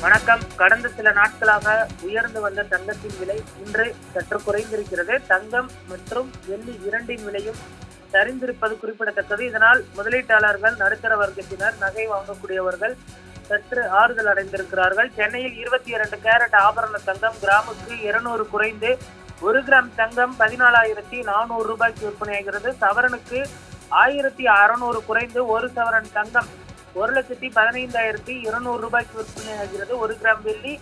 வணக்கம். கடந்த சில நாட்களாக உயர்ந்து வந்த தங்கத்தின் விலை இன்று சற்று குறைந்திருக்கிறது. தங்கம் மற்றும் வெள்ளி இரண்டின் விலையும் சரிந்திருப்பது குறிப்பிடத்தக்கது. இதனால் முதலீட்டாளர்கள், நடுத்தர வர்க்கத்தினர், நகை வாங்கக்கூடியவர்கள் சற்று ஆறுதல் அடைந்திருக்கிறார்கள். சென்னையில் 22 கேரட் ஆபரண தங்கம் கிராமுக்கு 200 குறைந்து 1 கிராம் தங்கம் 14,400 ரூபாய்க்கு விற்பனையாகிறது. சவரனுக்கு 1,600 குறைந்து 1 சவரன் தங்கம் 1,15,200 ரூபாய்க்கு விற்பனையாகிறது. 1 கிராம் வெள்ளி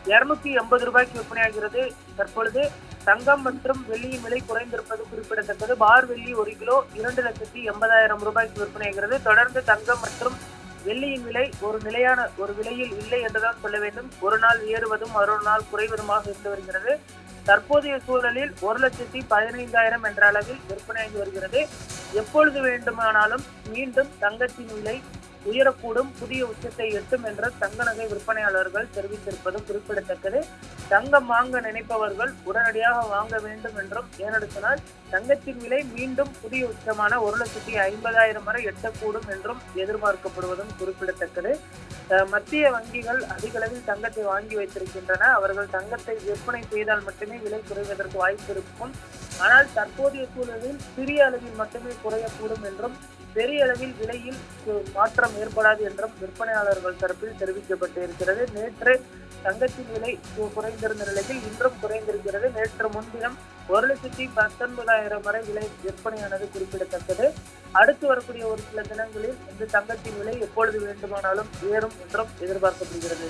280 ரூபாய்க்கு விற்பனையாகிறது. தற்பொழுது தங்கம் மற்றும் வெள்ளியின் விலை குறைந்திருப்பது குறிப்பிடத்தக்கது. பார் வெள்ளி 1 கிலோ 2,80,000 ரூபாய்க்கு விற்பனையாகிறது. தொடர்ந்து தங்கம் மற்றும் வெள்ளியின் விலை ஒரு நிலையான ஒரு விலையில் இல்லை என்றுதான் சொல்ல வேண்டும். ஒரு நாள் ஏறுவதும் மற்றொரு நாள் குறைவதுமாக இருந்து வருகிறது. தற்போதைய சூழலில் 1,15,000 என்ற அளவில் விற்பனையாகி வருகிறது. எப்பொழுது வேண்டுமானாலும் மீண்டும் தங்கத்தின் விலை உயரக்கூடும், புதிய உச்சத்தை எட்டும் என்ற தங்க நகை விற்பனையாளர்கள் தெரிவித்திருப்பது குறிப்பிடத்தக்கது. தங்கம் வாங்க நினைப்பவர்கள் உடனடியாக வாங்க வேண்டும் என்றும், ஏனெடுத்தால் தங்கத்தின் விலை மீண்டும் புதிய உச்சமான 1,50,000 வரை எட்டக்கூடும் என்றும் எதிர்பார்க்கப்படுவதும் குறிப்பிடத்தக்கது. மத்திய வங்கிகள் அதிக அளவில் தங்கத்தை வாங்கி வைத்திருக்கின்றன. அவர்கள் தங்கத்தை விற்பனை செய்தால் மட்டுமே விலை குறைவதற்கு வாய்ப்பு இருக்கும். ஆனால் தற்போதைய சூழலில் சிறிய அளவில் மட்டுமே குறையக்கூடும் என்றும், பெரிய அளவில் விலையில் மாற்றம் ஏற்படாது என்றும் விற்பனையாளர்கள் தரப்பில் தெரிவிக்கப்பட்டிருக்கிறது. நேற்று தங்கத்தின் விலை குறைந்திருந்த நிலையில் இன்றும் குறைந்திருக்கிறது. நேற்று முன்தினம் 1,19,000 வரை விலை விற்பனையானது குறிப்பிடத்தக்கது. அடுத்து வரக்கூடிய ஒரு சில தினங்களில் இந்த தங்கத்தின் விலை எப்பொழுது வேண்டுமானாலும் ஏறும் என்றும் எதிர்பார்க்கப்படுகிறது.